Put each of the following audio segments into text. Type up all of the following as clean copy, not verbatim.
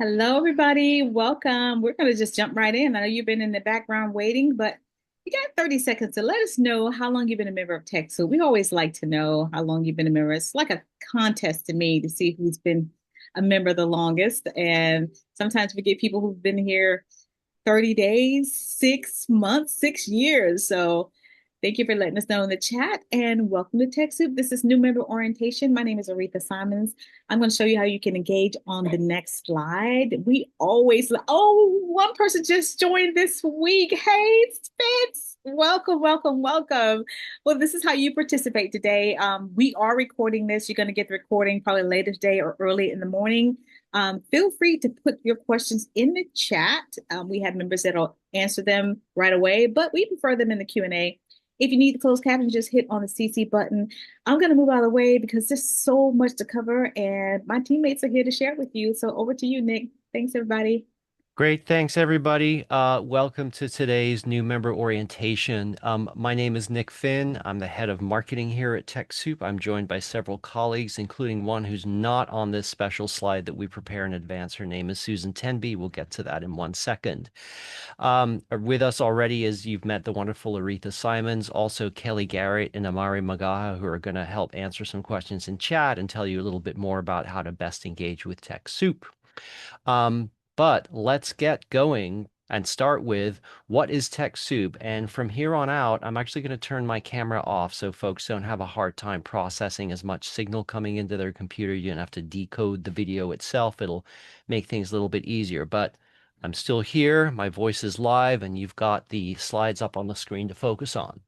Hello, everybody. Welcome. We're going to just jump right in. I know you've been in the background waiting, but you got 30 seconds to let us know how long you've been a member of TechSoup. We always like to know how long you've been a member. It's like a contest to me to see who's been a member the longest. And sometimes we get people who've been here 30 days, 6 months, 6 years. So thank you for letting us know in the chat and welcome to TechSoup. This is new member orientation. My name is Aretha Simons. I'm going to show you how you can engage on the next slide. One person just joined this week. Hey, Spence. Welcome, welcome, welcome. Well, this is how you participate today. We are recording this. You're going to get the recording probably later today or early in the morning. Feel free to put your questions in the chat. We have members that'll answer them right away, but we prefer them in the Q&A. If you need the closed caption, just hit on the CC button. I'm going to move out of the way because there's so much to cover, and my teammates are here to share with you. So over to you, Nick. Thanks, everybody. Great, thanks everybody. Welcome to today's new member orientation. My name is Nick Finn. I'm the head of marketing here at TechSoup. I'm joined by several colleagues, including one who's not on this special slide that we prepare in advance. Her name is Susan Tenby. We'll get to that in 1 second. With us already is you've met the wonderful Aretha Simons, also Kelly Garrett and Amari Magaha, who are going to help answer some questions in chat and tell you a little bit more about how to best engage with TechSoup. But let's get going and start with what is TechSoup? And from here on out, I'm actually going to turn my camera off so folks don't have a hard time processing as much signal coming into their computer. You don't have to decode the video itself. It'll make things a little bit easier. But I'm still here. My voice is live, and you've got the slides up on the screen to focus on.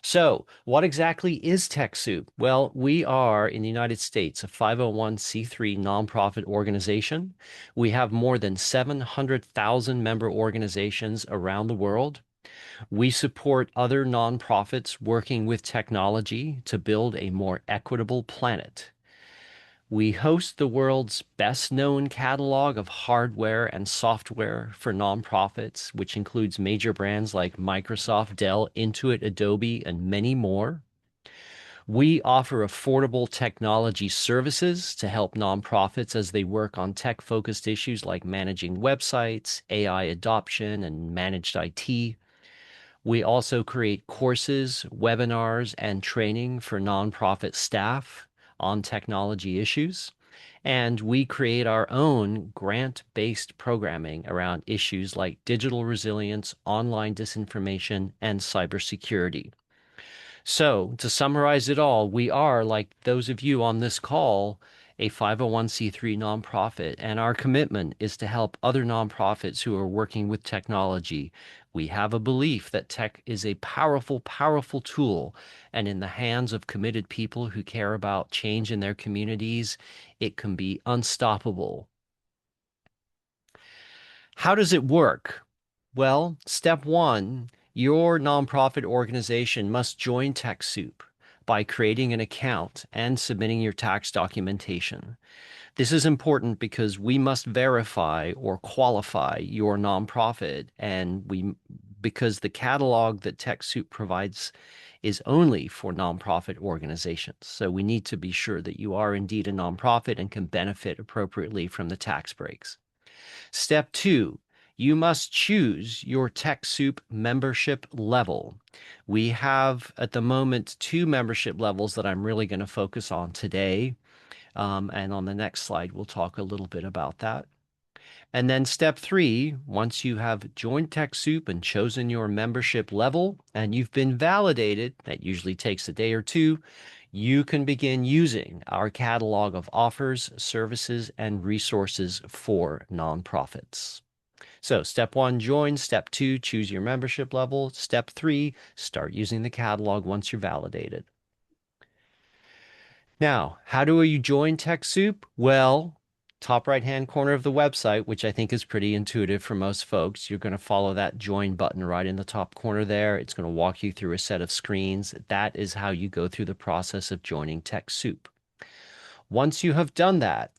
So, what exactly is TechSoup? Well, we are in the United States a 501c3 nonprofit organization. We have more than 700,000 member organizations around the world. We support other nonprofits working with technology to build a more equitable planet. We host the world's best known catalog of hardware and software for nonprofits, which includes major brands like Microsoft, Dell, Intuit, Adobe, and many more. We offer affordable technology services to help nonprofits as they work on tech-focused issues like managing websites, AI adoption, and managed IT. We also create courses, webinars, and training for nonprofit staff on technology issues. And we create our own grant-based programming around issues like digital resilience, online disinformation, and cybersecurity. So, to summarize it all, we are, like those of you on this call, a 501c3 nonprofit, and our commitment is to help other nonprofits who are working with technology. We have a belief that tech is a powerful, powerful tool, and in the hands of committed people who care about change in their communities, it can be unstoppable. How does it work? Well, step one, your nonprofit organization must join TechSoup by creating an account and submitting your tax documentation. This is important because we must verify or qualify your nonprofit, and because the catalog that TechSoup provides is only for nonprofit organizations. So we need to be sure that you are indeed a nonprofit and can benefit appropriately from the tax breaks. Step two, you must choose your TechSoup membership level. We have at the moment two membership levels that I'm really going to focus on today. And on the next slide, we'll talk a little bit about that. And then step three, once you have joined TechSoup and chosen your membership level and you've been validated, that usually takes a day or two, you can begin using our catalog of offers, services, and resources for nonprofits. So step one, join. Step two, choose your membership level. Step three, start using the catalog once you're validated. Now, how do you join TechSoup? Well, top right-hand corner of the website, which I think is pretty intuitive for most folks, you're going to follow that join button right in the top corner there. It's going to walk you through a set of screens. That is how you go through the process of joining TechSoup. Once you have done that,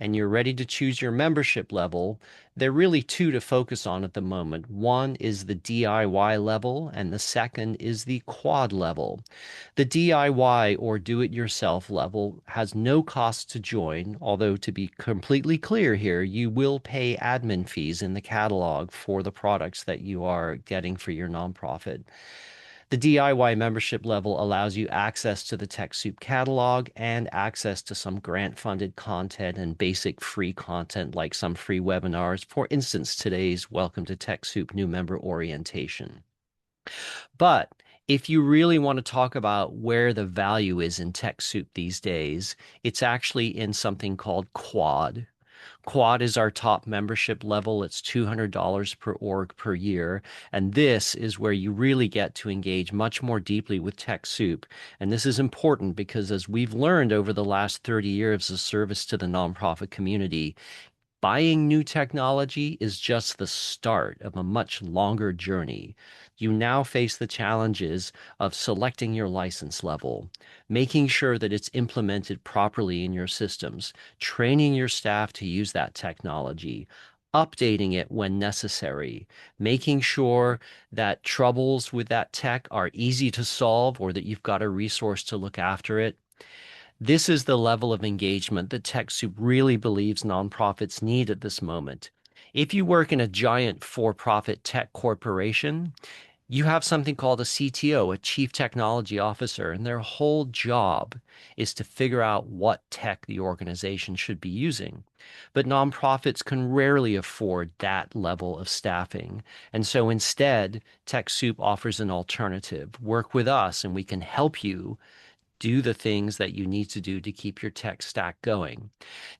and you're ready to choose your membership level, there are really two to focus on at the moment. One is the DIY level, and the second is the quad level. The DIY or do it yourself level has no cost to join, although to be completely clear here, you will pay admin fees in the catalog for the products that you are getting for your nonprofit. The DIY membership level allows you access to the TechSoup catalog and access to some grant-funded content and basic free content like some free webinars. For instance, today's Welcome to TechSoup new member orientation. But if you really want to talk about where the value is in TechSoup these days, it's actually in something called Quad. Quad is our top membership level. It's $200 per org per year. And this is where you really get to engage much more deeply with TechSoup. And this is important because as we've learned over the last 30 years of service to the nonprofit community, buying new technology is just the start of a much longer journey. You now face the challenges of selecting your license level, making sure that it's implemented properly in your systems, training your staff to use that technology, updating it when necessary, making sure that troubles with that tech are easy to solve or that you've got a resource to look after it. This is the level of engagement that TechSoup really believes nonprofits need at this moment. If you work in a giant for-profit tech corporation, you have something called a CTO, a Chief Technology Officer, and their whole job is to figure out what tech the organization should be using. But nonprofits can rarely afford that level of staffing. And so instead, TechSoup offers an alternative. Work with us and we can help you do the things that you need to do to keep your tech stack going.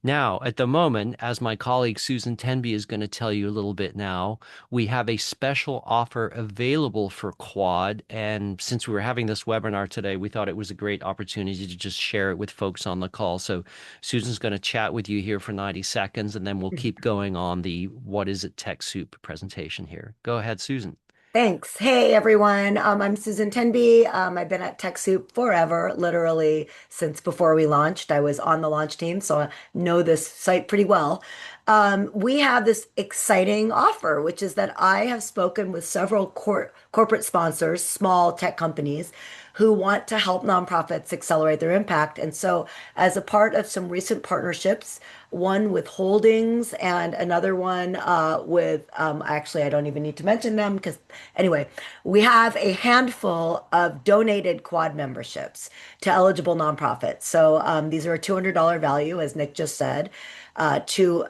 Now, at the moment, as my colleague Susan Tenby is going to tell you a little bit now, we have a special offer available for Quad. And since we were having this webinar today, we thought it was a great opportunity to just share it with folks on the call. So Susan's going to chat with you here for 90 seconds, and then we'll keep going on the What is it TechSoup presentation here. Go ahead, Susan. Thanks. Hey, everyone. I'm Susan Tenby. I've been at TechSoup forever, literally since before we launched. I was on the launch team, so I know this site pretty well. We have this exciting offer, which is that I have spoken with several corporate sponsors, small tech companies, who want to help nonprofits accelerate their impact. And so, as a part of some recent partnerships, one with Holdings and another one with, actually, I don't even need to mention them because, anyway, we have a handful of donated quad memberships to eligible nonprofits. So these are a $200 value, as Nick just said, to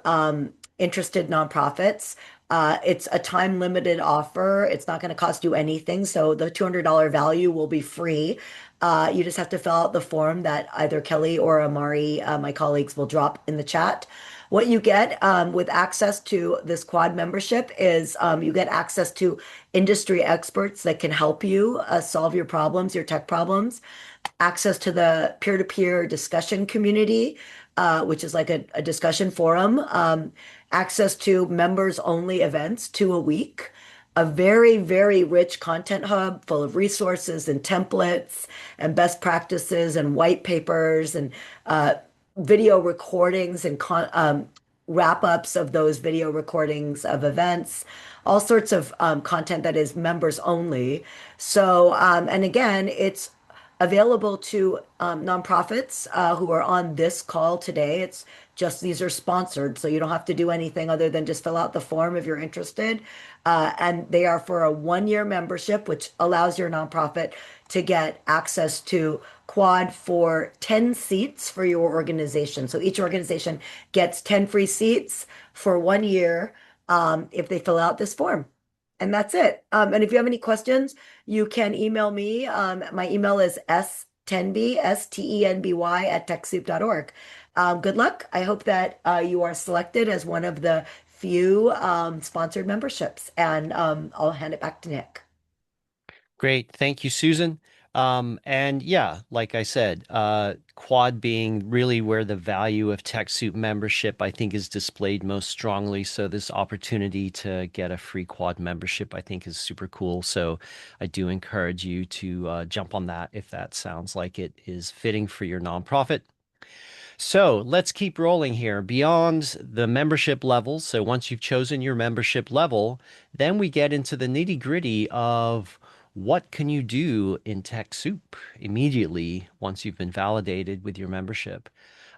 interested nonprofits. It's a time limited offer. It's not going to cost you anything. So the $200 value will be free. You just have to fill out the form that either Kelly or Amari, my colleagues, will drop in the chat. What you get with access to this quad membership is you get access to industry experts that can help you solve your problems, your tech problems, access to the peer-to-peer discussion community, which is like a discussion forum, access to members-only events, 2 a week, a very, very rich content hub full of resources and templates and best practices and white papers and video recordings and wrap-ups of those video recordings of events, all sorts of content that is members only. So, and again, it's available to nonprofits who are on this call today. It's just these are sponsored, so you don't have to do anything other than just fill out the form if you're interested. And they are for a 1 year membership, which allows your nonprofit to get access to Quad for 10 seats for your organization. So each organization gets 10 free seats for 1 year if they fill out this form. And that's it. And if you have any questions, you can email me. My email is stenby, STENBY at TechSoup.org. Good luck. I hope that you are selected as one of the few sponsored memberships. And I'll hand it back to Nick. Great. Thank you, Susan. And yeah, like I said, Quad being really where the value of TechSoup membership, I think, is displayed most strongly. So this opportunity to get a free Quad membership, I think, is super cool. So I do encourage you to jump on that if that sounds like it is fitting for your nonprofit. So let's keep rolling here beyond the membership levels. So once you've chosen your membership level, then we get into the nitty-gritty of what can you do in TechSoup immediately once you've been validated with your membership.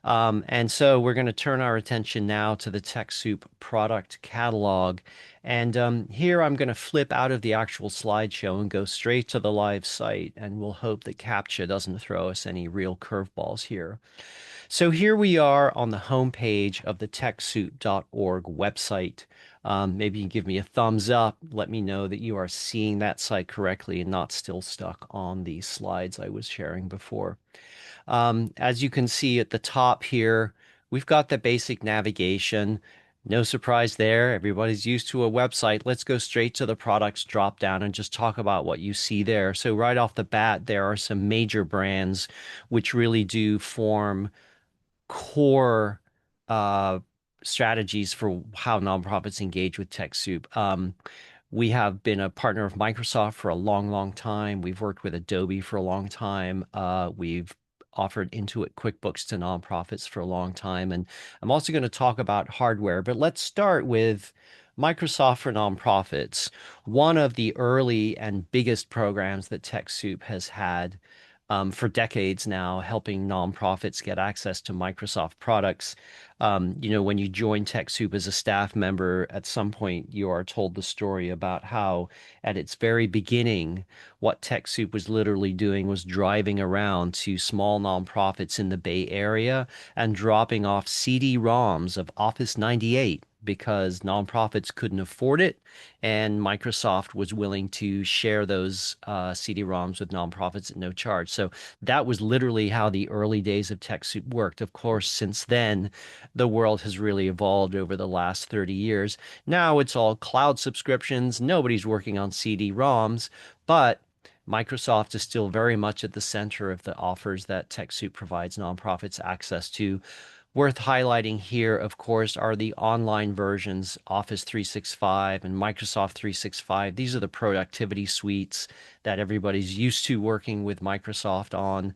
And so we're going to turn our attention now to the TechSoup product catalog. And here I'm going to flip out of the actual slideshow and go straight to the live site. And we'll hope that CAPTCHA doesn't throw us any real curveballs here. So here we are on the homepage of the TechSoup.org website. Maybe you can give me a thumbs up. Let me know that you are seeing that site correctly and not still stuck on the slides I was sharing before. As you can see at the top here, we've got the basic navigation. No surprise there. Everybody's used to a website. Let's go straight to the products drop down and just talk about what you see there. So right off the bat, there are some major brands which really do form core uh, strategies for how nonprofits engage with TechSoup. We have been a partner of Microsoft for a long, long time. We've worked with Adobe for a long time. We've offered Intuit QuickBooks to nonprofits for a long time. And I'm also going to talk about hardware, but let's start with Microsoft for Nonprofits, one of the early and biggest programs that TechSoup has had for decades now, helping nonprofits get access to Microsoft products. When you join TechSoup as a staff member, at some point you are told the story about how, at its very beginning, what TechSoup was literally doing was driving around to small nonprofits in the Bay Area and dropping off CD-ROMs of Office 98 because nonprofits couldn't afford it, and Microsoft was willing to share those CD-ROMs with nonprofits at no charge. So that was literally how the early days of TechSoup worked. Of course, since then, the world has really evolved over the last 30 years. Now it's all cloud subscriptions. Nobody's working on CD-ROMs, but Microsoft is still very much at the center of the offers that TechSoup provides nonprofits access to. Worth highlighting here, of course, are the online versions, Office 365 and Microsoft 365. These are the productivity suites that everybody's used to working with Microsoft on,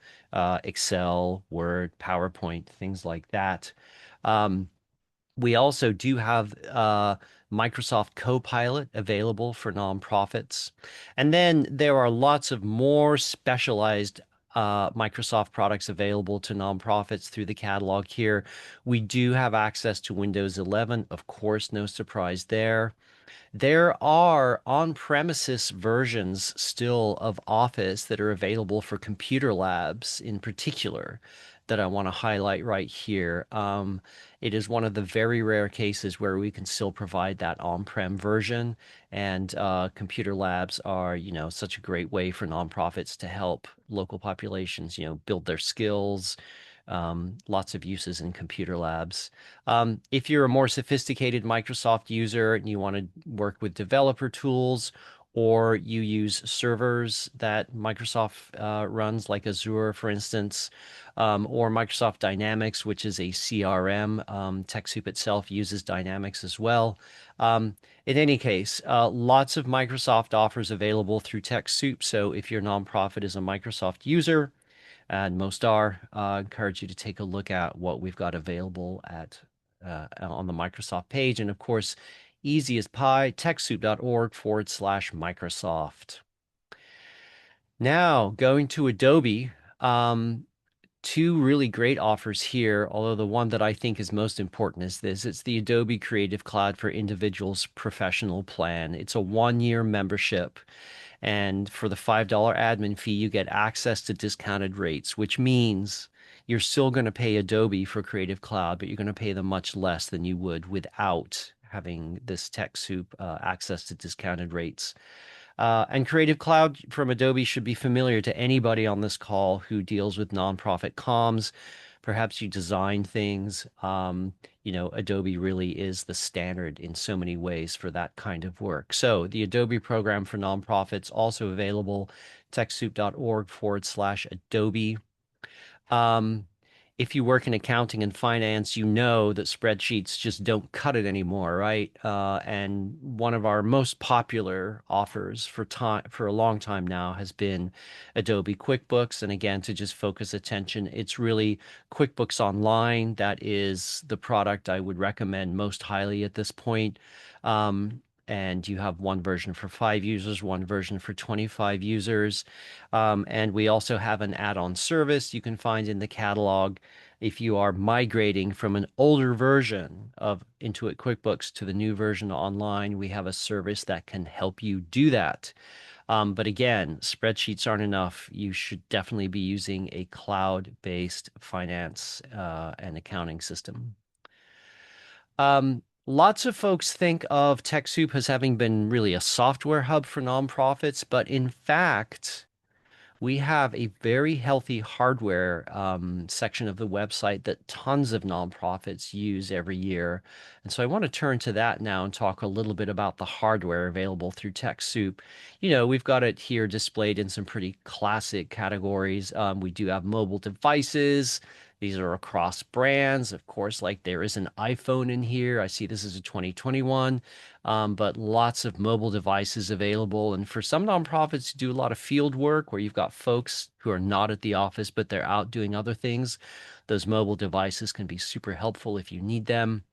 Excel, Word, PowerPoint, things like that. Um, we also do have Microsoft Copilot available for nonprofits. And then there are lots of more specialized Microsoft products available to nonprofits through the catalog here. We do have access to Windows 11, of course, no surprise there. There are on-premises versions still of Office that are available for computer labs in particular that I want to highlight right here. It is one of the very rare cases where we can still provide that on-prem version, and computer labs are, such a great way for nonprofits to help local populations, build their skills. Lots of uses in computer labs. If you're a more sophisticated Microsoft user and you want to work with developer tools, or you use servers that Microsoft runs, like Azure, for instance, or Microsoft Dynamics, which is a CRM. TechSoup itself uses Dynamics as well. In any case, lots of Microsoft offers available through TechSoup. So if your nonprofit is a Microsoft user, and most are, encourage you to take a look at what we've got available at on the Microsoft page. And of course, easy as pie, TechSoup.org/Microsoft. Now, going to Adobe, two really great offers here, although the one that I think is most important is this. It's the Adobe Creative Cloud for Individuals Professional Plan. It's a 1-year membership. And for the $5 admin fee, you get access to discounted rates, which means you're still going to pay Adobe for Creative Cloud, but you're going to pay them much less than you would without having this TechSoup access to discounted rates. And Creative Cloud from Adobe should be familiar to anybody on this call who deals with nonprofit comms. Perhaps you design things. Adobe really is the standard in so many ways for that kind of work. So the Adobe program for nonprofits also available, TechSoup.org/Adobe. if you work in accounting and finance, you know that spreadsheets just don't cut it anymore, right? And one of our most popular offers for a long time now has been Adobe QuickBooks. And again, to just focus attention, it's really QuickBooks Online. That is the product I would recommend most highly at this point. And you have one version for 5 users, one version for 25 users. And we also have an add-on service you can find in the catalog if you are migrating from an older version of Intuit QuickBooks to the new version online. We have a service that can help you do that. But again, spreadsheets aren't enough. You should definitely be using a cloud-based finance and accounting system. Lots of folks think of TechSoup as having been really a software hub for nonprofits, but in fact, we have a very healthy hardware section of the website that tons of nonprofits use every year. And so I want to turn to that now and talk a little bit about the hardware available through TechSoup. We've got it here displayed in some pretty classic categories. We do have mobile devices. These are across brands. Of course, like there is an iPhone in here. I see this is a 2021, but lots of mobile devices available. And for some nonprofits who do a lot of field work where you've got folks who are not at the office, but they're out doing other things, those mobile devices can be super helpful if you need them.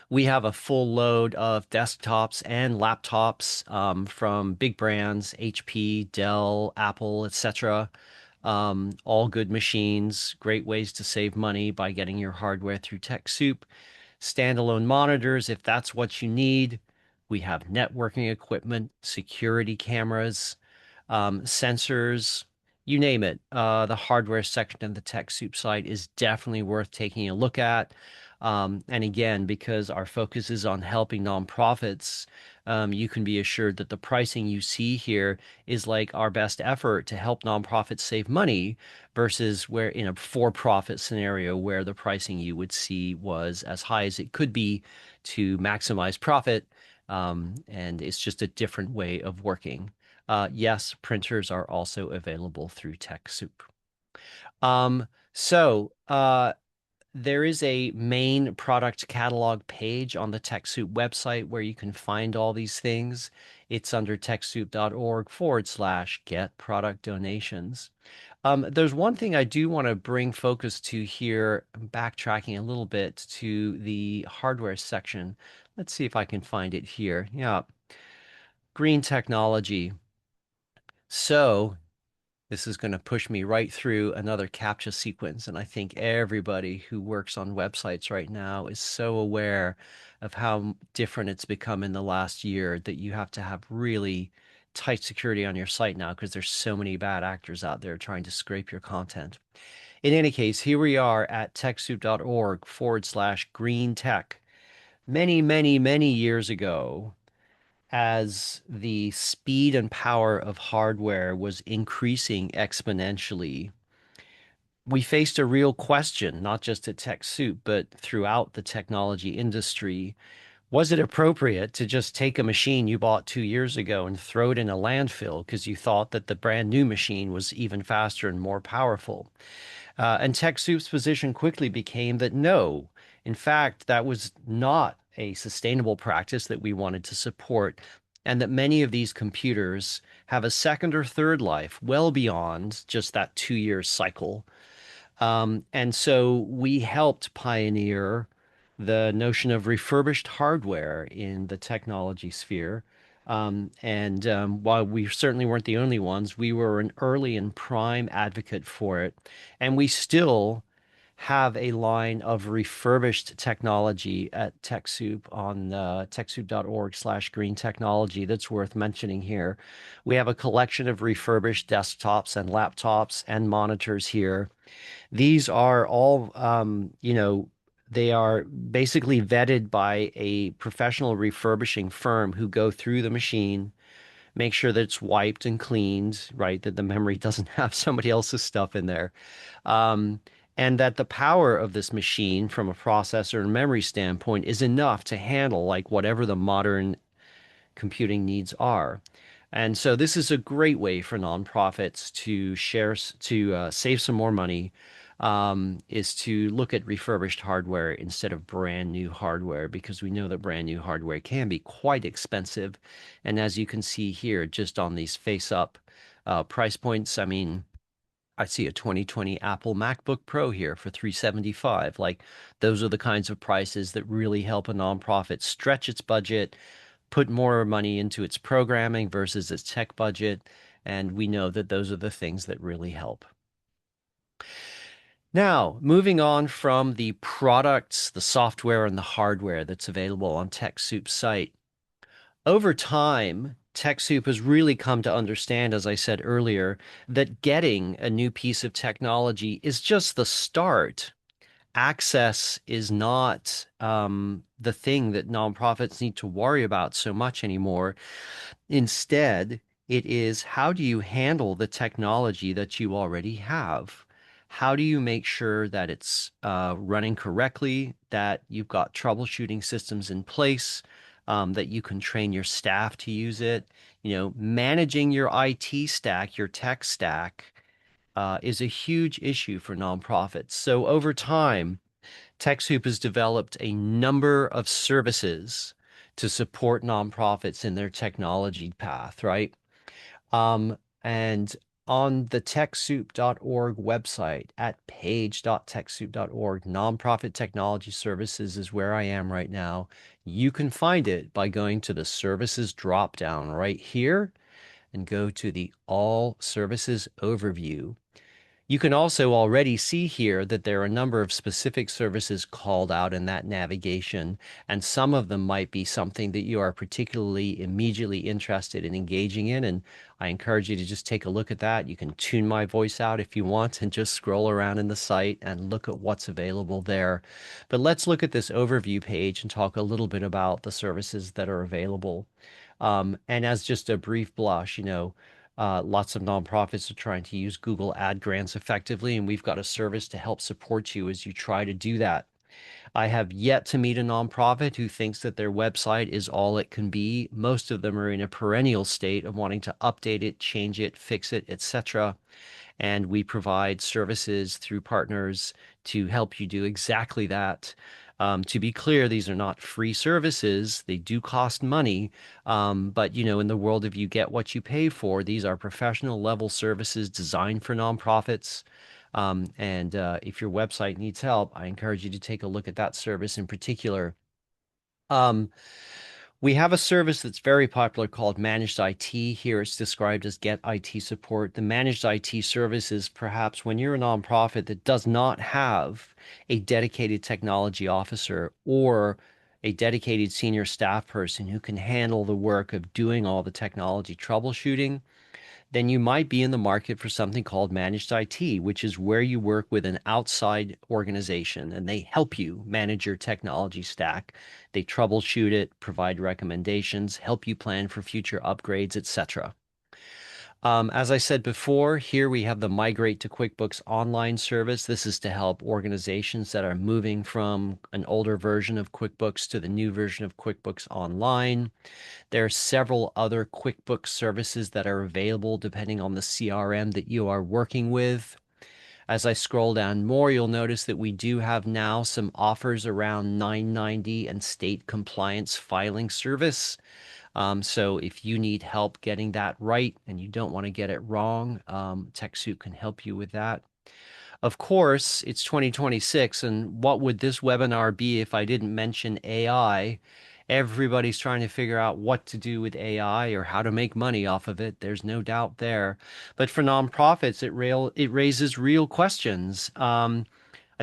We have a full load of desktops and laptops from big brands, HP, Dell, Apple, etc. All good machines, great ways to save money by getting your hardware through TechSoup. Standalone monitors, if that's what you need. We have networking equipment, security cameras, sensors, you name it. The hardware section of the TechSoup site is definitely worth taking a look at. And again, because our focus is on helping nonprofits, you can be assured that the pricing you see here is like our best effort to help nonprofits save money versus where in a for-profit scenario where the pricing you would see was as high as it could be to maximize profit. And it's just a different way of working. Yes, printers are also available through TechSoup. Um, so, there is a main product catalog page on the TechSoup website where you can find all these things. It's under TechSoup.org/get product donations. There's one thing I do want to bring focus to here, backtracking a little bit to the hardware section. Let's see if I can find it here. Yeah, green technology. So this is going to push me right through another CAPTCHA sequence. And I think everybody who works on websites right now is so aware of how different it's become in the last year that you have to have really tight security on your site now because there's so many bad actors out there trying to scrape your content. In any case, here we are at TechSoup.org/green tech. Many, many, many years ago, as the speed and power of hardware was increasing exponentially, we faced a real question, not just at TechSoup, but throughout the technology industry. Was it appropriate to just take a machine you bought 2 years ago and throw it in a landfill because you thought that the brand new machine was even faster and more powerful? And TechSoup's position quickly became that no, in fact, that was not a sustainable practice that we wanted to support, and that many of these computers have a second or third life well beyond just that 2 year cycle. And so we helped pioneer the notion of refurbished hardware in the technology sphere. And while we certainly weren't the only ones, we were an early and prime advocate for it. And we still have a line of refurbished technology at TechSoup on TechSoup.org/green technology that's worth mentioning here. We have a collection of refurbished desktops and laptops and monitors here. These are all, they are basically vetted by a professional refurbishing firm who go through the machine, make sure that it's wiped and cleaned, right? That the memory doesn't have somebody else's stuff in there. Um, and that the power of this machine from a processor and memory standpoint is enough to handle like whatever the modern computing needs are. And so this is a great way for nonprofits to save some more money is to look at refurbished hardware instead of brand new hardware because we know that brand new hardware can be quite expensive. And as you can see here, just on these face up price points, I mean, I see a 2020 Apple MacBook Pro here for 375. Like those are the kinds of prices that really help a nonprofit stretch its budget, put more money into its programming versus its tech budget. And we know that those are the things that really help. Now, moving on from the products, the software, and the hardware that's available on TechSoup's site. Over time, TechSoup has really come to understand, as I said earlier, that getting a new piece of technology is just the start. Access is not the thing that nonprofits need to worry about so much anymore. Instead, it is how do you handle the technology that you already have? How do you make sure that it's running correctly, that you've got troubleshooting systems in place, that you can train your staff to use it? You know, managing your IT stack, your tech stack, is a huge issue for nonprofits. So over time, TechSoup has developed a number of services to support nonprofits in their technology path, right? And on the TechSoup.org website at page.techsoup.org, nonprofit technology services is where I am right now. You can find it by going to the services dropdown right here and go to the all services overview. You can also already see here that there are a number of specific services called out in that navigation, and some of them might be something that you are particularly immediately interested in engaging in. And I encourage you to just take a look at that. You can tune my voice out if you want and just scroll around in the site and look at what's available there. But let's look at this overview page and talk a little bit about the services that are available. And as just a brief blush, lots of nonprofits are trying to use Google Ad grants effectively, and we've got a service to help support you as you try to do that. I have yet to meet a nonprofit who thinks that their website is all it can be. Most of them are in a perennial state of wanting to update it, change it, fix it, etc. And we provide services through partners to help you do exactly that. To be clear, these are not free services. They do cost money. But, in the world of you get what you pay for, these are professional level services designed for nonprofits. And if your website needs help, I encourage you to take a look at that service in particular. We have a service that's very popular called Managed IT. Here it's described as Get IT Support. The Managed IT service is perhaps when you're a nonprofit that does not have a dedicated technology officer or a dedicated senior staff person who can handle the work of doing all the technology troubleshooting, then you might be in the market for something called managed IT, which is where you work with an outside organization and they help you manage your technology stack. They troubleshoot it, provide recommendations, help you plan for future upgrades, etc. As I said before, here we have the Migrate to QuickBooks online service. This is to help organizations that are moving from an older version of QuickBooks to the new version of QuickBooks Online. There are several other QuickBooks services that are available depending on the CRM that you are working with. As I scroll down more, you'll notice that we do have now some offers around 990 and state compliance filing service. So if you need help getting that right and you don't want to get it wrong, TechSoup can help you with that. Of course, it's 2026, and what would this webinar be if I didn't mention AI? Everybody's trying to figure out what to do with AI or how to make money off of it. There's no doubt there. But for nonprofits, it raises real questions. I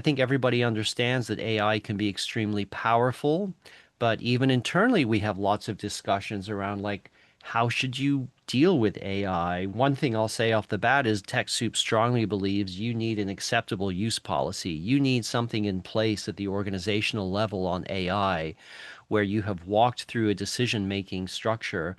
think everybody understands that AI can be extremely powerful, but even internally, we have lots of discussions around like, how should you deal with AI? One thing I'll say off the bat is TechSoup strongly believes you need an acceptable use policy. You need something in place at the organizational level on AI where you have walked through a decision-making structure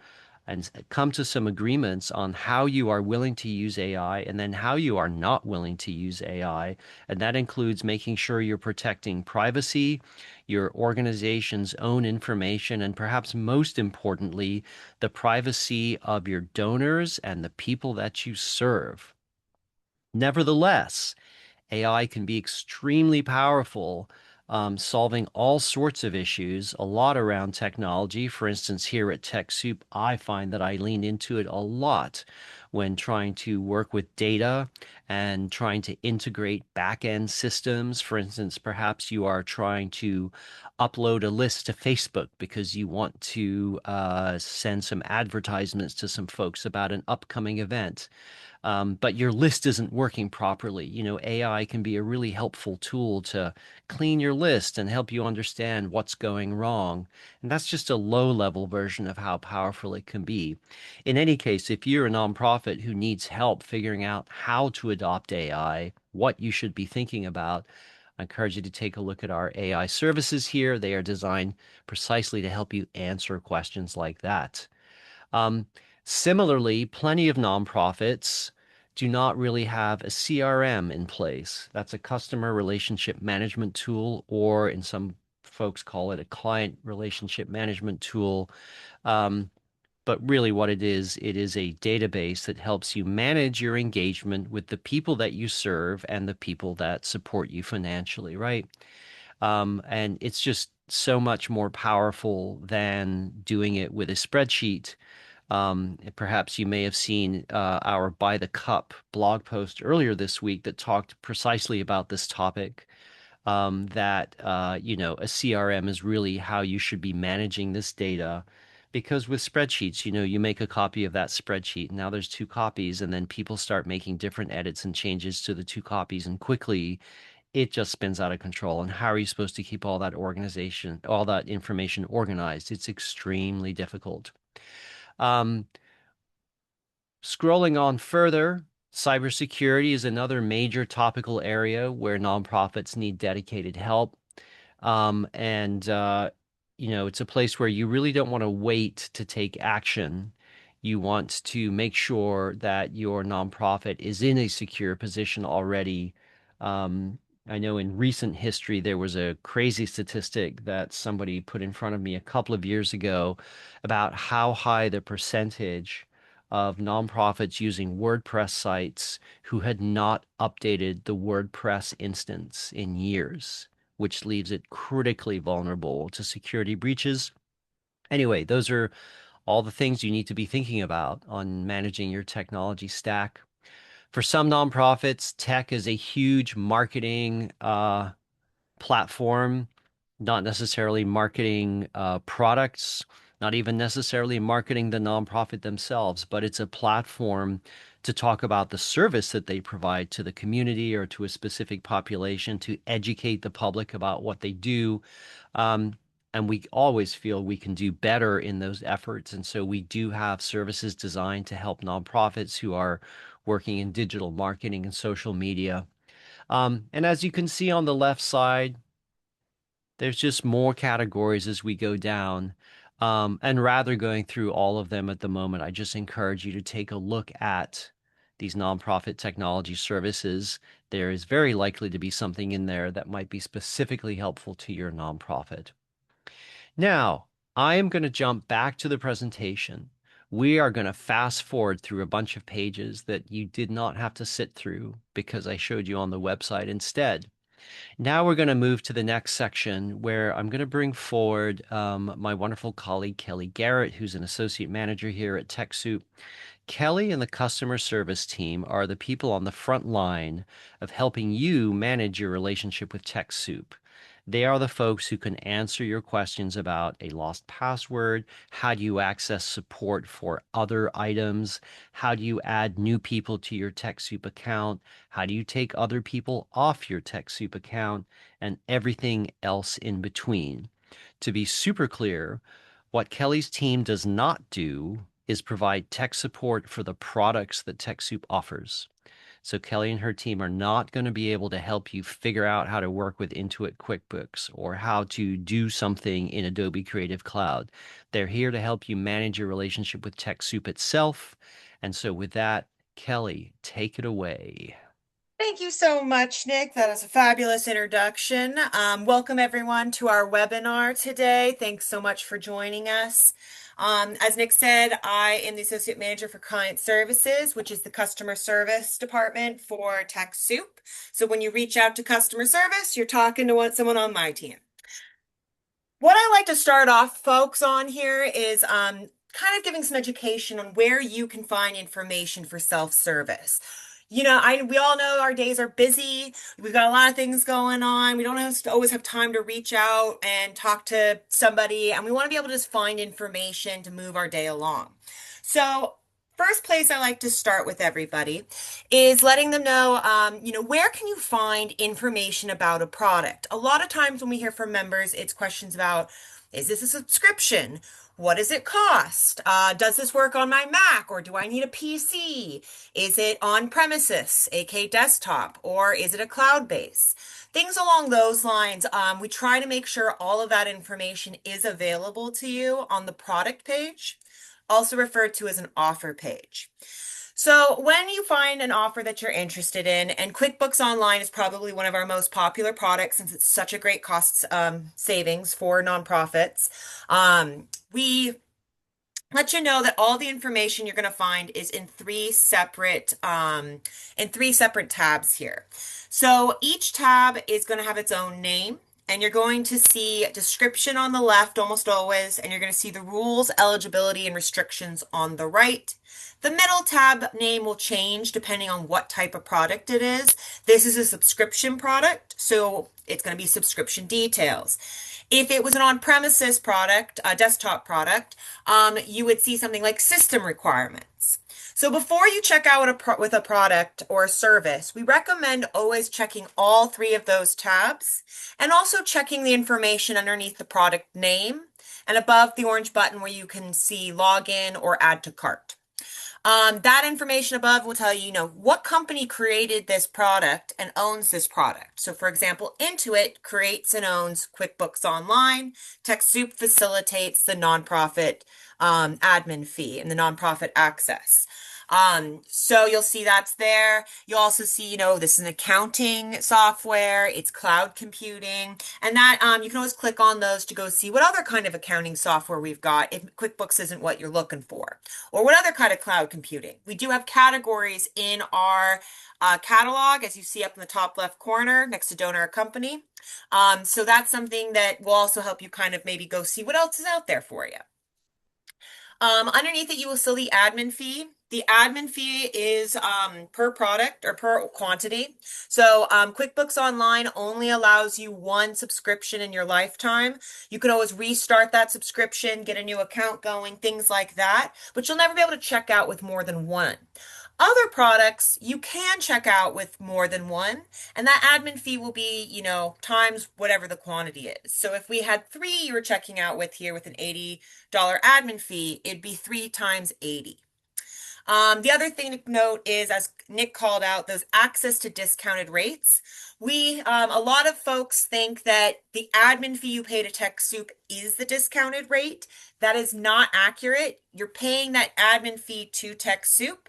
and come to some agreements on how you are willing to use AI and then how you are not willing to use AI. And that includes making sure you're protecting privacy, your organization's own information, and perhaps most importantly, the privacy of your donors and the people that you serve. Nevertheless, AI can be extremely powerful, solving all sorts of issues, a lot around technology. For instance, here at TechSoup, I find that I lean into it a lot when trying to work with data and trying to integrate back-end systems. For instance, perhaps you are trying to upload a list to Facebook because you want to send some advertisements to some folks about an upcoming event, but your list isn't working properly. AI can be a really helpful tool to clean your list and help you understand what's going wrong. And that's just a low level version of how powerful it can be. In any case, if you're a nonprofit who needs help figuring out how to adopt AI, what you should be thinking about, I encourage you to take a look at our AI services here. They are designed precisely to help you answer questions like that. Um, Similarly, plenty of nonprofits do not really have a CRM in place. That's a customer relationship management tool, or in some folks call it a client relationship management tool. Um, but really, what it is a database that helps you manage your engagement with the people that you serve and the people that support you financially, right? And it's just so much more powerful than doing it with a spreadsheet. Perhaps you may have seen our By the Cup blog post earlier this week that talked precisely about this topic. That a CRM is really how you should be managing this data, because with spreadsheets, you make a copy of that spreadsheet. Now there's two copies, and then people start making different edits and changes to the two copies, and quickly it just spins out of control. And how are you supposed to keep all that information organized? It's extremely difficult. Um, Scrolling on further, cybersecurity is another major topical area where nonprofits need dedicated help. And it's a place where you really don't want to wait to take action. You want to make sure that your nonprofit is in a secure position already. Um, I know in recent history, there was a crazy statistic that somebody put in front of me a couple of years ago about how high the percentage of nonprofits using WordPress sites who had not updated the WordPress instance in years, which leaves it critically vulnerable to security breaches. Anyway, those are all the things you need to be thinking about on managing your technology stack. For some nonprofits, tech is a huge marketing platform, not necessarily marketing products, not even necessarily marketing the nonprofit themselves, but it's a platform to talk about the service that they provide to the community or to a specific population, to educate the public about what they do. Um, and we always feel we can do better in those efforts. And so we do have services designed to help nonprofits who are working in digital marketing and social media. And as you can see on the left side, there's just more categories as we go down. And rather going through all of them at the moment, I just encourage you to take a look at these nonprofit technology services. There is very likely to be something in there that might be specifically helpful to your nonprofit. Now, I am going to jump back to the presentation. We are going to fast forward through a bunch of pages that you did not have to sit through because I showed you on the website instead. Now we're going to move to the next section where I'm going to bring forward my wonderful colleague, Kelly Garrett, who's an associate manager here at TechSoup. Kelly and the customer service team are the people on the front line of helping you manage your relationship with TechSoup. They are the folks who can answer your questions about a lost password. How do you access support for other items? How do you add new people to your TechSoup account? How do you take other people off your TechSoup account? And everything else in between. To be super clear, what Kelly's team does not do is provide tech support for the products that TechSoup offers. So Kelly and her team are not going to be able to help you figure out how to work with Intuit QuickBooks or how to do something in Adobe Creative Cloud. They're here to help you manage your relationship with TechSoup itself. And so with that, Kelly, take it away. Thank you so much, Nick. That is a fabulous introduction. Welcome everyone to our webinar today. Thanks so much for joining us. As Nick said, I am the Associate Manager for Client Services, which is the customer service department for TechSoup. So when you reach out to customer service, you're talking to someone on my team. What I like to start off folks on here is kind of giving some education on where you can find information for self-service. We all know our days are busy. We've got a lot of things going on. We don't always have time to reach out and talk to somebody, and we want to be able to just find information to move our day along. So, first place I like to start with everybody is letting them know, where can you find information about a product? A lot of times when we hear from members, it's questions about, is this a subscription? What does it cost? Does this work on my Mac or do I need a PC? Is it on premises, aka desktop, or is it a cloud base? Things along those lines. We try to make sure all of that information is available to you on the product page, also referred to as an offer page. So when you find an offer that you're interested in, and QuickBooks Online is probably one of our most popular products since it's such a great cost savings for nonprofits, we let you know that all the information you're going to find is in three separate tabs here. So each tab is going to have its own name, and you're going to see a description on the left almost always, and you're going to see the rules, eligibility, and restrictions on the right. The middle tab name will change depending on what type of product it is. This is a subscription product, so it's going to be subscription details. If it was an on-premises product, a desktop product, you would see something like system requirements. So before you check out with a product or a service, we recommend always checking all three of those tabs and also checking the information underneath the product name and above the orange button where you can see login or add to cart. That information above will tell you, what company created this product and owns this product. So for example, Intuit creates and owns QuickBooks Online. TechSoup facilitates the nonprofit admin fee and the nonprofit access. So you'll see that's there. You'll also see, this is an accounting software, it's cloud computing, and that you can always click on those to go see what other kind of accounting software we've got if QuickBooks isn't what you're looking for, or what other kind of cloud computing. We do have categories in our catalog, as you see up in the top left corner next to donor or company. So that's something that will also help you kind of maybe go see what else is out there for you. Underneath it, you will see the admin fee. The admin fee is per product or per quantity. So QuickBooks Online only allows you one subscription in your lifetime. You can always restart that subscription, get a new account going, things like that, but you'll never be able to check out with more than one. Other products you can check out with more than one, and that admin fee will be, times whatever the quantity is. So if we had three you were checking out with here with an $80 admin fee, it'd be 3 times 80. The other thing to note is, as Nick called out, those access to discounted rates. A lot of folks think that the admin fee you pay to TechSoup is the discounted rate. That is not accurate. You're paying that admin fee to TechSoup.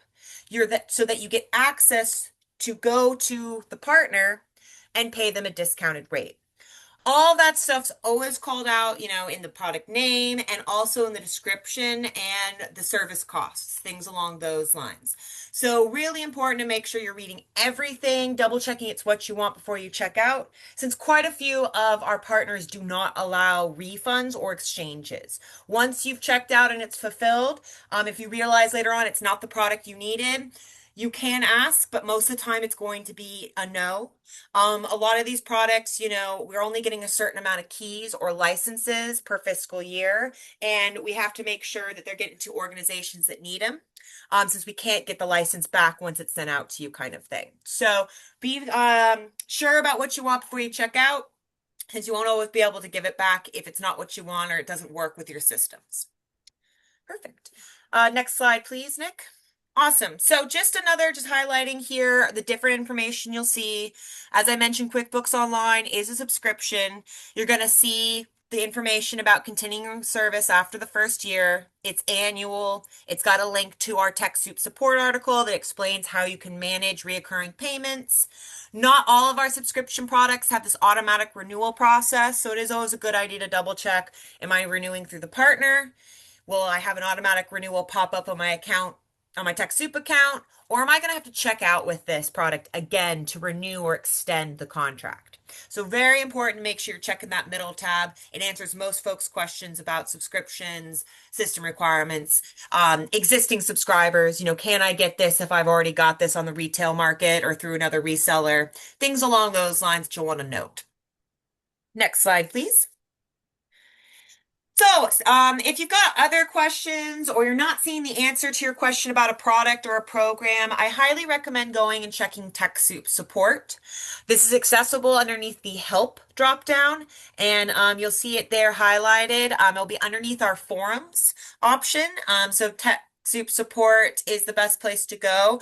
So that you get access to go to the partner and pay them a discounted rate. All that stuff's always called out, in the product name and also in the description and the service costs, things along those lines. So really important to make sure you're reading everything, double checking it's what you want before you check out, since quite a few of our partners do not allow refunds or exchanges. Once you've checked out and it's fulfilled, if you realize later on it's not the product you needed, you can ask, but most of the time it's going to be a no. A lot of these products, we're only getting a certain amount of keys or licenses per fiscal year, and we have to make sure that they're getting to organizations that need them, since we can't get the license back once it's sent out to you, kind of thing. So be sure about what you want before you check out, because you won't always be able to give it back if it's not what you want or it doesn't work with your systems. Perfect. Next slide, please, Nick. Awesome. So just highlighting here the different information you'll see. As I mentioned, QuickBooks Online is a subscription. You're going to see the information about continuing service after the first year. It's annual. It's got a link to our TechSoup support article that explains how you can manage reoccurring payments. Not all of our subscription products have this automatic renewal process, so it is always a good idea to double check, am I renewing through the partner? Will I have an automatic renewal pop up on my account, on my TechSoup account? Or am I going to have to check out with this product again to renew or extend the contract? So very important to make sure you're checking that middle tab. It answers most folks' questions about subscriptions, system requirements, existing subscribers. Can I get this if I've already got this on the retail market or through another reseller? Things along those lines that you'll want to note. Next slide, please. So, if you've got other questions or you're not seeing the answer to your question about a product or a program, I highly recommend going and checking TechSoup support. This is accessible underneath the Help dropdown, and you'll see it there highlighted. It'll be underneath our forums option. So TechSoup support is the best place to go.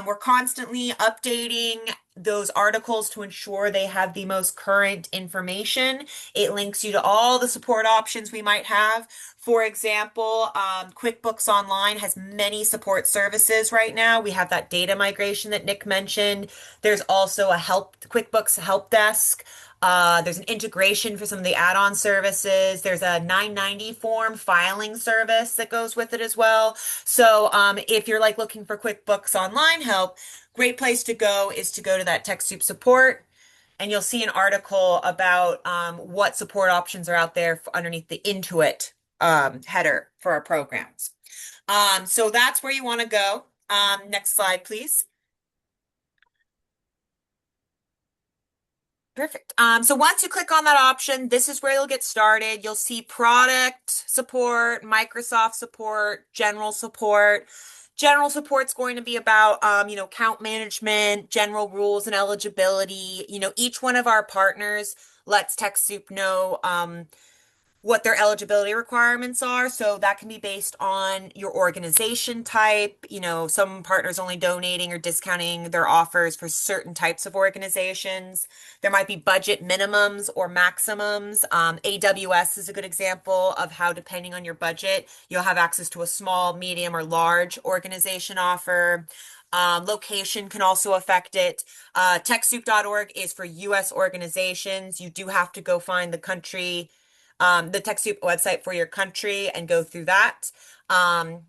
We're constantly updating those articles to ensure they have the most current information. It links you to all the support options we might have. For example, QuickBooks Online has many support services right now. We have that data migration that Nick mentioned. There's also a QuickBooks help desk. There's an integration for some of the add-on services. There's a 990 form filing service that goes with it as well. So if you're looking for QuickBooks Online help, great place to go is to go to that TechSoup support, and you'll see an article about what support options are out there underneath the Intuit header for our programs. So that's where you want to go. Next slide, please. Perfect. So once you click on that option, this is where you'll get started. You'll see product support, Microsoft support, general support. General support's going to be about, account management, general rules and eligibility. Each one of our partners lets TechSoup know what their eligibility requirements are. So that can be based on your organization type. Some partners only donating or discounting their offers for certain types of organizations. There might be budget minimums or maximums. AWS is a good example of how, depending on your budget, you'll have access to a small, medium, or large organization offer. Location can also affect it. TechSoup.org is for US organizations. You do have to go find the country, the TechSoup website for your country and go through that. And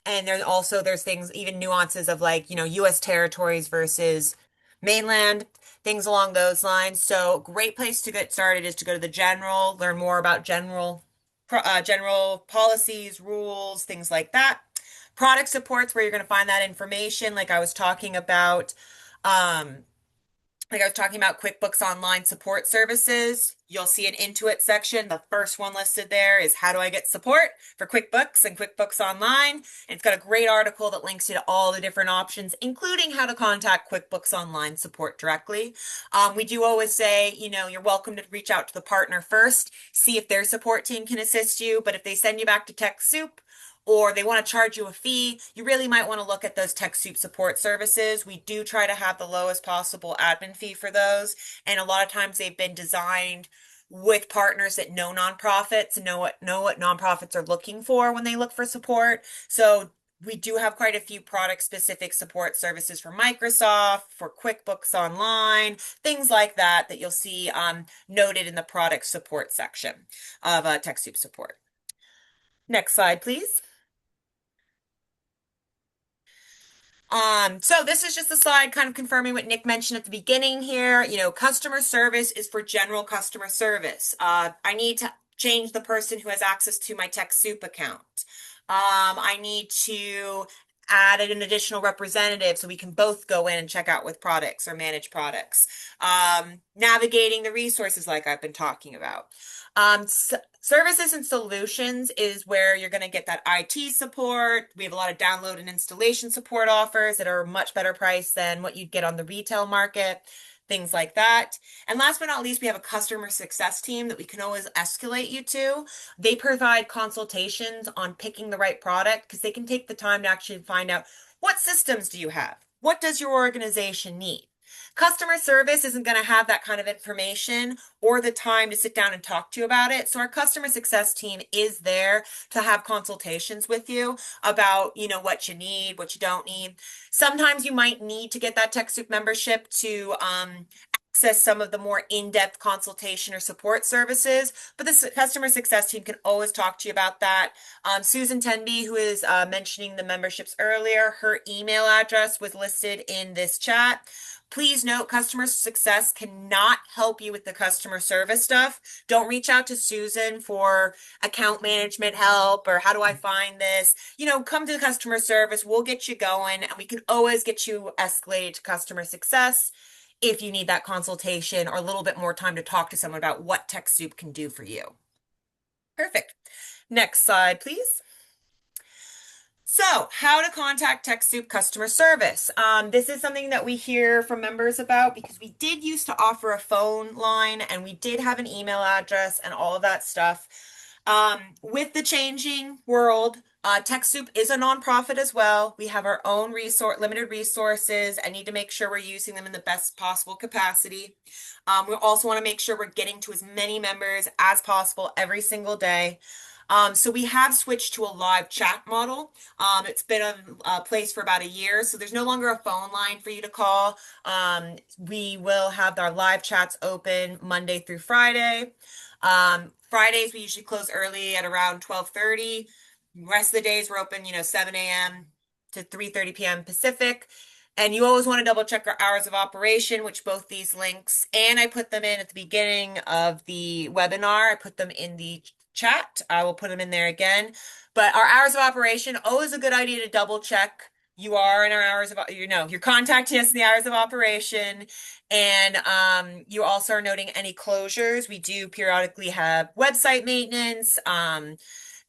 there's things, even nuances of US territories versus mainland, things along those lines. So great place to get started is to go to the general, learn more about general policies, rules, things like that. Product support's where you're going to find that information, like I was talking about. QuickBooks Online support services. You'll see an Intuit section. The first one listed there is how do I get support for QuickBooks and QuickBooks Online. And it's got a great article that links you to all the different options, including how to contact QuickBooks Online support directly. We do always say, you're welcome to reach out to the partner first, see if their support team can assist you. But if they send you back to TechSoup, or they want to charge you a fee, you really might want to look at those TechSoup support services. We do try to have the lowest possible admin fee for those. And a lot of times they've been designed with partners that know nonprofits and know what nonprofits are looking for when they look for support. So we do have quite a few product-specific support services for Microsoft, for QuickBooks Online, things like that you'll see noted in the product support section of TechSoup support. Next slide, please. So this is just a slide kind of confirming what Nick mentioned at the beginning here. Customer service is for general customer service. I need to change the person who has access to my TechSoup account. I need to add an additional representative so we can both go in and check out with products or manage products. Navigating the resources like I've been talking about. Services and solutions is where you're going to get that IT support. We have a lot of download and installation support offers that are much better priced than what you'd get on the retail market, things like that. And last but not least, we have a customer success team that we can always escalate you to. They provide consultations on picking the right product because they can take the time to actually find out what systems do you have? What does your organization need? Customer service isn't going to have that kind of information or the time to sit down and talk to you about it. So our customer success team is there to have consultations with you about, what you need, what you don't need. Sometimes you might need to get that TechSoup membership to access some of the more in-depth consultation or support services, but the customer success team can always talk to you about that. Susan Tenby, who is mentioning the memberships earlier, her email address was listed in this chat. Please note, customer success cannot help you with the customer service stuff. Don't reach out to Susan for account management help or how do I find this? Come to the customer service. We'll get you going, and we can always get you escalated to customer success if you need that consultation or a little bit more time to talk to someone about what TechSoup can do for you. Perfect. Next slide, please. So, how to contact TechSoup customer service. This is something that we hear from members about because we did used to offer a phone line and we did have an email address and all of that stuff. With the changing world, TechSoup is a nonprofit as well. We have our own limited resources. I need to make sure we're using them in the best possible capacity. We also want to make sure we're getting to as many members as possible every single day. So we have switched to a live chat model. It's been in place for about a year, so there's no longer a phone line for you to call. We will have our live chats open Monday through Friday. Fridays, we usually close early at around 12:30. The rest of the days, we're open, 7 a.m. to 3:30 p.m. Pacific. And you always want to double check our hours of operation, which both these links, and I put them in at the beginning of the webinar. I put them in the chat. I will put them in there again. But our hours of operation, always a good idea to double check. You are in our hours of, you're contacting us in the hours of operation. And you also are noting any closures. We do periodically have website maintenance.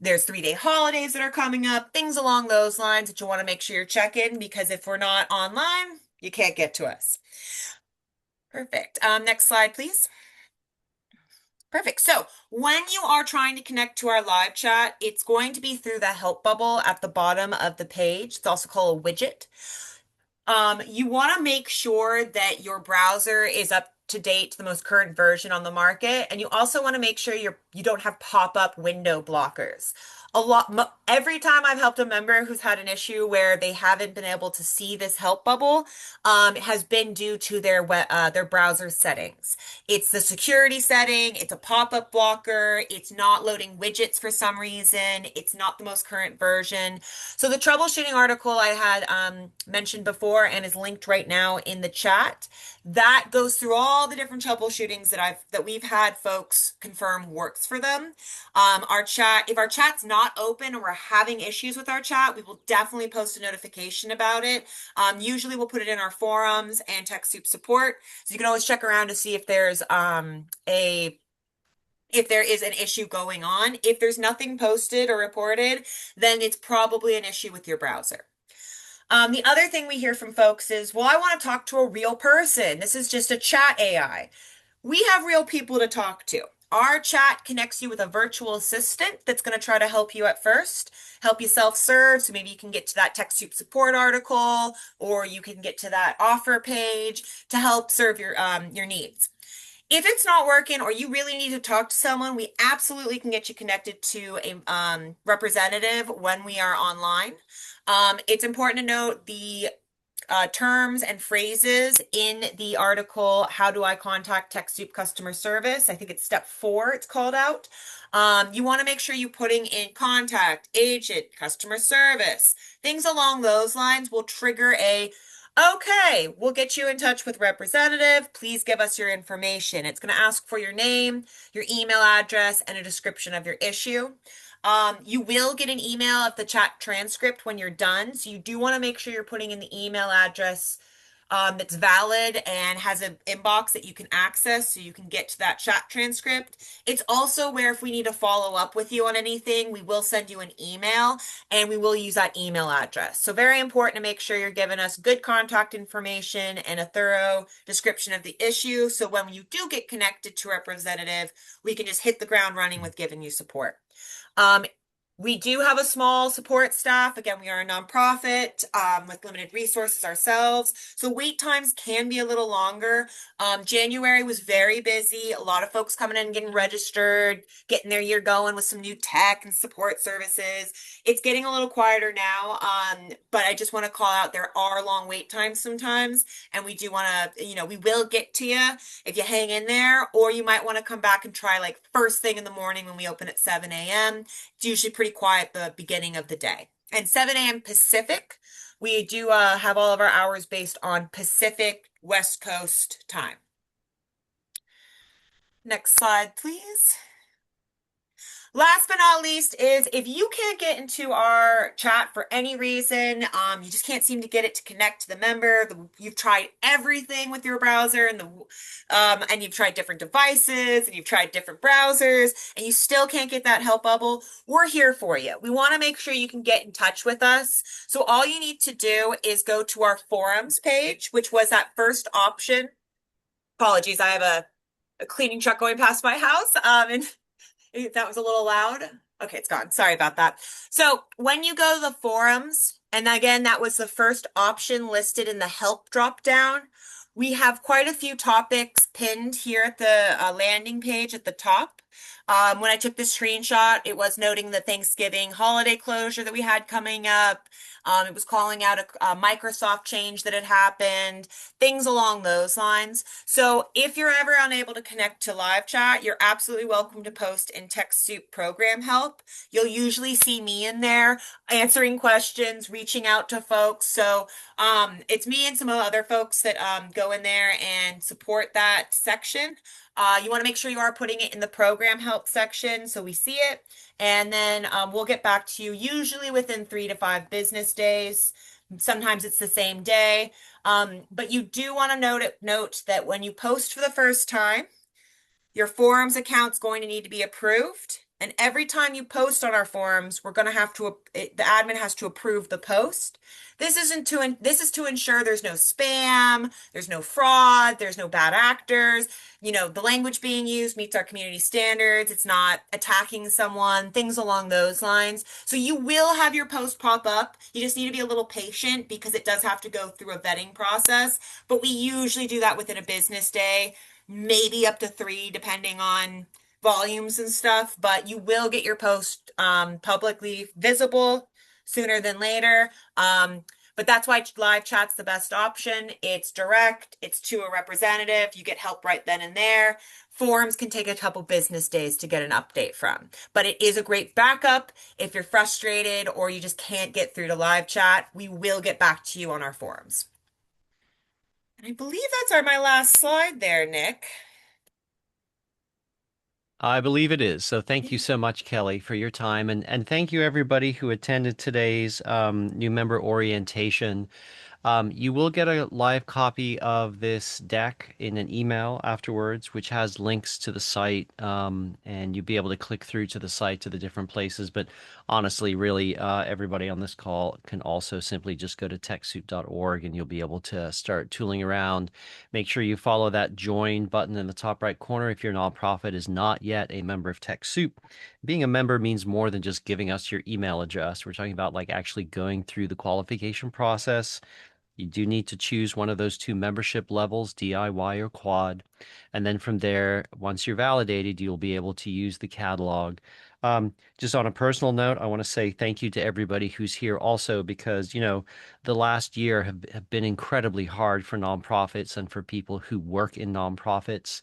There's 3-day holidays that are coming up, things along those lines that you want to make sure you're checking, because if we're not online, you can't get to us. Perfect. Next slide, please. Perfect. So when you are trying to connect to our live chat, it's going to be through the help bubble at the bottom of the page. It's also called a widget. You want to make sure that your browser is up to date to the most current version on the market, and you also want to make sure you don't have pop-up window blockers. Every time I've helped a member who's had an issue where they haven't been able to see this help bubble, has been due to their browser settings. It's the security setting, it's a pop-up blocker, it's not loading widgets for some reason, it's not the most current version. So the troubleshooting article I had mentioned before and is linked right now in the chat, that goes through all the different troubleshootings that we've had folks confirm works for them. If our chat's not open or we're having issues with our chat, we will definitely post a notification about it. Usually we'll put it in our forums and TechSoup support. So you can always check around to see if there's if there is an issue going on. If there's nothing posted or reported, then it's probably an issue with your browser. The other thing we hear from folks is, well, I want to talk to a real person. This is just a chat AI. We have real people to talk to. Our chat connects you with a virtual assistant that's going to try to help you at first, help you self-serve. So maybe you can get to that TechSoup support article, or you can get to that offer page to help serve your needs. If it's not working or you really need to talk to someone, we absolutely can get you connected to a representative when we are online. It's important to note the terms and phrases in the article, How Do I Contact TechSoup Customer Service? I think it's step 4, it's called out. You want to make sure you're putting in contact, agent, customer service. Things along those lines will trigger okay, we'll get you in touch with representative. Please give us your information. It's going to ask for your name, your email address, and a description of your issue. You will get an email of the chat transcript when you're done. So you do want to make sure you're putting in the email address that's valid and has an inbox that you can access so you can get to that chat transcript. It's also where if we need to follow up with you on anything, we will send you an email and we will use that email address. So very important to make sure you're giving us good contact information and a thorough description of the issue. So when you do get connected to a representative, we can just hit the ground running with giving you support. We do have a small support staff. Again, we are a nonprofit with limited resources ourselves. So wait times can be a little longer. January was very busy. A lot of folks coming in and getting registered, getting their year going with some new tech and support services. It's getting a little quieter now, but I just want to call out there are long wait times sometimes, and we do want to, we will get to you if you hang in there, or you might want to come back and try like first thing in the morning when we open at 7 a.m. It's usually pretty quiet the beginning of the day. And 7 a.m. Pacific, we do have all of our hours based on Pacific West Coast time. Next slide, please. Last but not least is if you can't get into our chat for any reason, you just can't seem to get it to connect to the member. You've tried everything with your browser and you've tried different devices and you've tried different browsers and you still can't get that help bubble. We're here for you. We want to make sure you can get in touch with us. So all you need to do is go to our forums page, which was that first option. Apologies, I have a cleaning truck going past my house. And that was a little loud. Okay, it's gone. Sorry about that. So when you go to the forums, and again, that was the first option listed in the help drop down. We have quite a few topics pinned here at the landing page at the top. When I took the screenshot, it was noting the Thanksgiving holiday closure that we had coming up. It was calling out a Microsoft change that had happened, things along those lines. So if you're ever unable to connect to live chat, you're absolutely welcome to post in TechSoup program help. You'll usually see me in there answering questions, reaching out to folks. So it's me and some other folks that go in there and support that section. You want to make sure you are putting it in the program help section so we see it. And then we'll get back to you usually within 3 to 5 business days. Sometimes it's the same day. But you do want to note that when you post for the first time, your forums account's going to need to be approved. And every time you post on our forums, we're going to have to, the admin has to approve the post. This is to ensure there's no spam, there's no fraud, there's no bad actors. The language being used meets our community standards. It's not attacking someone, things along those lines. So you will have your post pop up. You just need to be a little patient because it does have to go through a vetting process. But we usually do that within a business day, maybe up to 3, depending on volumes and stuff, but you will get your post publicly visible sooner than later. But that's why live chat's the best option. It's direct, it's to a representative, you get help right then and there. Forums can take a couple business days to get an update from, but it is a great backup. If you're frustrated or you just can't get through to live chat, we will get back to you on our forums. And I believe that's my last slide there, Nick. I believe it is. So thank you so much, Kelly, for your time. And thank you, everybody who attended today's new member orientation. You will get a live copy of this deck in an email afterwards, which has links to the site, and you'll be able to click through to the site to the different places. But honestly, really, everybody on this call can also simply just go to TechSoup.org and you'll be able to start tooling around. Make sure you follow that join button in the top right corner if your nonprofit is not yet a member of TechSoup. Being a member means more than just giving us your email address. We're talking about like actually going through the qualification process. You do need to choose one of those 2 membership levels, DIY or quad. And then from there, once you're validated, you'll be able to use the catalog. Just on a personal note, I want to say thank you to everybody who's here also because, the last year have been incredibly hard for nonprofits and for people who work in nonprofits.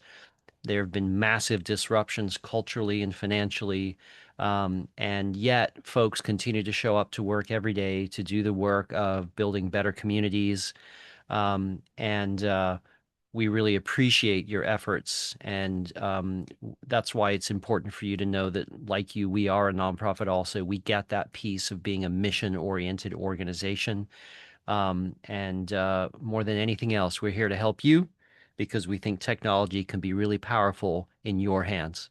There have been massive disruptions culturally and financially. And yet, folks continue to show up to work every day to do the work of building better communities. And we really appreciate your efforts. And that's why it's important for you to know that, like you, we are a nonprofit also. We get that piece of being a mission-oriented organization. And more than anything else, we're here to help you because we think technology can be really powerful in your hands.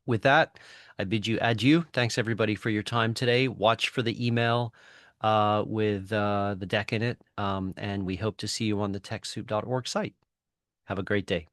With that, I bid you adieu. Thanks everybody for your time today. Watch for the email with the deck in it, and we hope to see you on the TechSoup.org site. Have a great day.